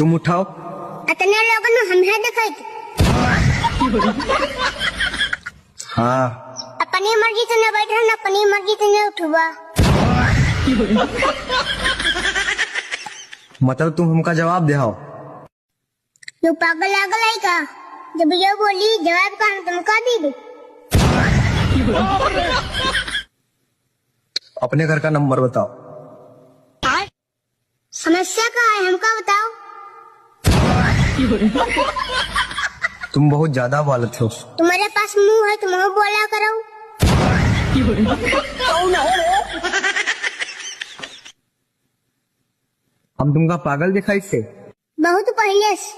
तुम उठाओ। अतने लोगों ने हमें दिखाई थी। हाँ अपनी मर्जी से न बैठा न अपनी मर्जी से न उठवा। मतलब तुम हमका जवाब दे आओ। तू पागल आगल आई का? जब ये बोली जवाब का हम तुमका दी दे। अपने घर का नंबर बताओ। समस्या का है हमका बताओ। तुम बहुत ज्यादा बालत हो। तुम्हारे पास मुंह है तुम बोला करो। हम तुमका पागल दिखाई से? बहुत पहले से।